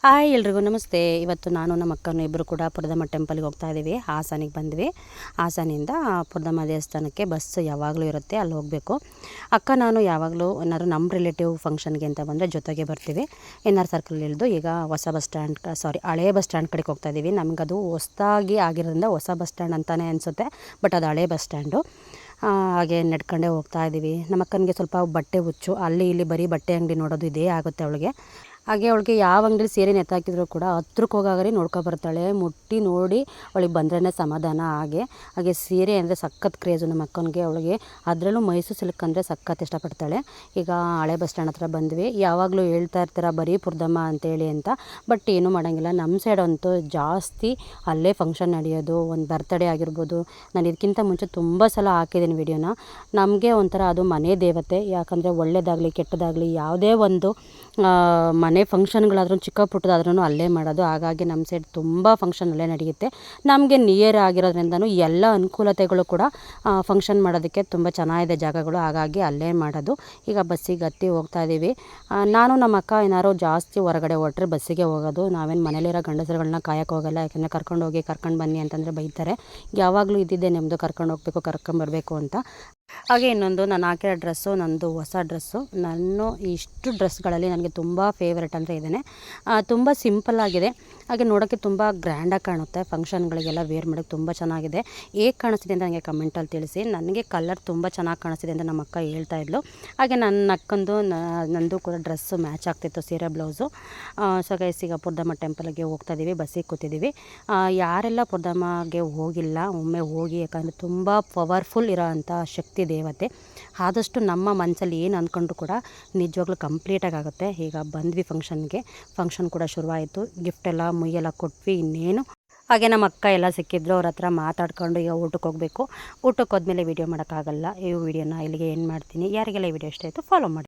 Hi ಎಲ್ರಿಗೂ ನಮಸ್ತೆ. ಇವತ್ತು ನಾನು ನಮ್ಮ ಅಕ್ಕನೂ ಇಬ್ಬರು ಕೂಡ ಪುರದಮ್ಮ ಟೆಂಪಲ್ಗೆ ಹೋಗ್ತಾ ಇದ್ದೀವಿ. ಹಾಸನಿಗೆ ಬಂದ್ವಿ. ಹಾಸನಿಂದ ಪುರದಮ್ಮ ದೇವಸ್ಥಾನಕ್ಕೆ ಬಸ್ಸು ಯಾವಾಗಲೂ ಇರುತ್ತೆ, ಅಲ್ಲಿ ಹೋಗಬೇಕು. ಅಕ್ಕ ನಾನು ಯಾವಾಗಲೂ ಏನಾದ್ರು ನಮ್ಮ ರಿಲೇಟಿವ್ ಫಂಕ್ಷನ್ಗೆ ಅಂತ ಬಂದರೆ ಜೊತೆಗೆ ಬರ್ತೀವಿ. ಎನ್.ಆರ್ ಸರ್ಕಲ್ ಇಳಿದು ಈಗ ಹೊಸ ಬಸ್ ಸ್ಟ್ಯಾಂಡ್ ಹಳೆ ಬಸ್ ಸ್ಟ್ಯಾಂಡ್ ಕಡೆಗೆ ಹೋಗ್ತಾ ಇದ್ದೀವಿ. ನಮಗದು ಹೊಸದಾಗಿ ಆಗಿರೋದ್ರಿಂದ ಹೊಸ ಬಸ್ ಸ್ಟ್ಯಾಂಡ್ ಅಂತಲೇ ಅನಿಸುತ್ತೆ, ಬಟ್ ಅದು ಹಳೆ ಬಸ್ ಸ್ಟ್ಯಾಂಡು. ಹಾಗೆ ನಡ್ಕೊಂಡೇ ಹೋಗ್ತಾ ಇದ್ದೀವಿ. ನಮ್ಮ ಅಕ್ಕನಿಗೆ ಸ್ವಲ್ಪ ಬಟ್ಟೆ ಹುಚ್ಚು, ಅಲ್ಲಿ ಇಲ್ಲಿ ಬರೀ ಬಟ್ಟೆ ಅಂಗಡಿ ನೋಡೋದು ಇದೇ ಆಗುತ್ತೆ ಅವಳಿಗೆ. ಹಾಗೆ ಅವಳಿಗೆ ಯಾವ ಅಂಗಡಿ ಸೀರೆ ನೆತ್ತಾಕಿದ್ರು ಕೂಡ ಹತ್ರಕ್ಕೆ ಹೋಗಾಗರಿ ನೋಡ್ಕೊಬರ್ತಾಳೆ. ಮುಟ್ಟಿ ನೋಡಿ ಅವಳಿಗೆ ಬಂದ್ರೇ ಸಮಾಧಾನ. ಹಾಗೆ ಸೀರೆ ಅಂದರೆ ಸಖತ್ ಕ್ರೇಜು ನಮ್ಮ ಅಕ್ಕನಿಗೆ. ಅವಳಿಗೆ ಅದರಲ್ಲೂ ಮೈಸೂರು ಸಿಲ್ಕ್ ಅಂದರೆ ಸಖತ್ ಇಷ್ಟಪಡ್ತಾಳೆ. ಈಗ ಹಳೆ ಬಸ್ ಸ್ಟ್ಯಾಂಡ್ ಹತ್ರ ಬಂದ್ವಿ. ಯಾವಾಗಲೂ ಹೇಳ್ತಾ ಇರ್ತಾರೆ ಬರೀ ಪುರದಮ್ಮ ಅಂತೇಳಿ ಅಂತ, ಬಟ್ ಏನೂ ಮಾಡೋಂಗಿಲ್ಲ. ನಮ್ಮ ಸೈಡ್ ಅಂತೂ ಜಾಸ್ತಿ ಅಲ್ಲೇ ಫಂಕ್ಷನ್ ನಡೆಯೋದು. ಒಂದು ಬರ್ತಡೇ ಆಗಿರ್ಬೋದು, ನಾನು ಇದಕ್ಕಿಂತ ಮುಂಚೆ ತುಂಬ ಸಲ ಹಾಕಿದ್ದೀನಿ ವಿಡಿಯೋನ. ನಮಗೆ ಒಂಥರ ಅದು ಮನೆ ದೇವತೆ. ಯಾಕಂದರೆ ಒಳ್ಳೆಯದಾಗಲಿ ಕೆಟ್ಟದಾಗಲಿ ಯಾವುದೇ ಒಂದು ಮನೆ ಫಂಕ್ಷನ್ಗಳಾದ್ರೂ ಚಿಕ್ಕ ಪುಟ್ಟದಾದ್ರೂ ಅಲ್ಲೇ ಮಾಡೋದು. ಹಾಗಾಗಿ ನಮ್ಮ ಸೈಡ್ ತುಂಬ ಫಂಕ್ಷನ್ ಅಲ್ಲೇ ನಡೆಯುತ್ತೆ. ನಮಗೆ ನಿಯರ್ ಆಗಿರೋದ್ರಿಂದನೂ ಎಲ್ಲ ಅನುಕೂಲತೆಗಳು ಕೂಡ ಫಂಕ್ಷನ್ ಮಾಡೋದಕ್ಕೆ ತುಂಬ ಚೆನ್ನಾಗಿದೆ ಜಾಗಗಳು. ಹಾಗಾಗಿ ಅಲ್ಲೇ ಮಾಡೋದು. ಈಗ ಬಸ್ಸಿಗೆ ಹತ್ತಿ ಹೋಗ್ತಾ ಇದ್ದೀವಿ. ನಾನು ನಮ್ಮ ಅಕ್ಕ ಏನಾದ್ರು ಜಾಸ್ತಿ ಹೊರಗಡೆ ಹೊರಟ್ರೆ ಬಸ್ಸಿಗೆ ಹೋಗೋದು. ನಾವೇನು ಮನೇಲಿರೋ ಗಂಡಸರುಗಳನ್ನ ಕಾಯಕ್ಕೆ ಹೋಗಲ್ಲ. ಯಾಕೆಂದರೆ ಕರ್ಕೊಂಡು ಬನ್ನಿ ಅಂತಂದರೆ ಬೈತಾರೆ. ಯಾವಾಗಲೂ ಇದ್ದಿದ್ದೆ ನಮ್ಮದು ಕರ್ಕೊಂಡು ಹೋಗಬೇಕು ಕರ್ಕೊಂಬರಬೇಕು ಅಂತ. ಹಾಗೆ ಇನ್ನೊಂದು ನಾನು ಹಾಕಿರೋ ಡ್ರೆಸ್ಸು ನಂದು ಹೊಸ ಡ್ರೆಸ್ಸು. ನಾನು ಇಷ್ಟು ಡ್ರೆಸ್ಗಳಲ್ಲಿ ನನಗೆ ತುಂಬ ಫೇವ್ರೆಟ್ ಅಂದರೆ ಇದೇ. ತುಂಬ ಸಿಂಪಲ್ಲಾಗಿದೆ, ಹಾಗೆ ನೋಡೋಕ್ಕೆ ತುಂಬ ಗ್ರ್ಯಾಂಡಾಗಿ ಕಾಣುತ್ತೆ. ಫಂಕ್ಷನ್ಗಳಿಗೆಲ್ಲ ವೇರ್ ಮಾಡೋಕ್ಕೆ ತುಂಬ ಚೆನ್ನಾಗಿದೆ. ಹೇಗೆ ಕಾಣಿಸ್ತಿದೆ ಅಂತ ನನಗೆ ಕಮೆಂಟಲ್ಲಿ ತಿಳಿಸಿ. ನನಗೆ ಕಲರ್ ತುಂಬ ಚೆನ್ನಾಗಿ ಕಾಣಿಸ್ತಿದೆ ಅಂತ ನಮ್ಮ ಅಕ್ಕ ಹೇಳ್ತಾ ಇದ್ಲು. ಹಾಗೆ ನನ್ನ ಅಕ್ಕಂದು ನಂದು ಕೂಡ ಡ್ರೆಸ್ಸು ಮ್ಯಾಚ್ ಆಗ್ತಿತ್ತು, ಸೀರೆ ಬ್ಲೌಸು. ಸೊ ಗೈಸ್, ಈಗ ಪುರದಮ್ಮ ಟೆಂಪಲ್ಗೆ ಹೋಗ್ತಾ ಇದ್ದೀವಿ. ಬಸ್ಸಿಗೆ ಕೂತಿದ್ದೀವಿ. ಯಾರೆಲ್ಲ ಪುರದಮ್ಮಗೆ ಹೋಗಿಲ್ಲ ಒಮ್ಮೆ ಹೋಗಿ. ಯಾಕಂದರೆ ತುಂಬ ಪವರ್ಫುಲ್ ಇರೋ ಅಂಥ ಶಕ್ತಿ ದೇವತೆ. ಆದಷ್ಟು ನಮ್ಮ ಮನಸ್ಸಲ್ಲಿ ಏನು ಅಂದ್ಕೊಂಡ್ರು ಕೂಡ ನಿಜವಾಗ್ಲೂ ಕಂಪ್ಲೀಟಾಗಿ ಆಗುತ್ತೆ. ಈಗ ಬಂದ್ವಿ ಫಂಕ್ಷನ್ಗೆ. ಫಂಕ್ಷನ್ ಕೂಡ ಶುರುವಾಯಿತು. ಗಿಫ್ಟೆಲ್ಲ ಮುಯ್ಯೆಲ್ಲ ಕೊಟ್ವಿ. ಇನ್ನೇನು ಹಾಗೆ ನಮ್ಮ ಅಕ್ಕ ಎಲ್ಲ ಸಿಕ್ಕಿದ್ರು. ಅವ್ರ ಹತ್ರ ಮಾತಾಡ್ಕೊಂಡು ಈಗ ಊಟಕ್ಕೆ ಹೋಗಬೇಕು. ಊಟಕ್ಕೆ ಹೋದ್ಮೇಲೆ ವೀಡಿಯೋ ಮಾಡೋಕ್ಕಾಗಲ್ಲ. ಈ ವಿಡಿಯೋನ ಇಲ್ಲಿಗೆ ಏನು ಮಾಡ್ತೀನಿ. ಯಾರಿಗೆಲ್ಲ ಈ ವಿಡಿಯೋ ಇಷ್ಟ ಆಯಿತು ಫಾಲೋ ಮಾಡಿ.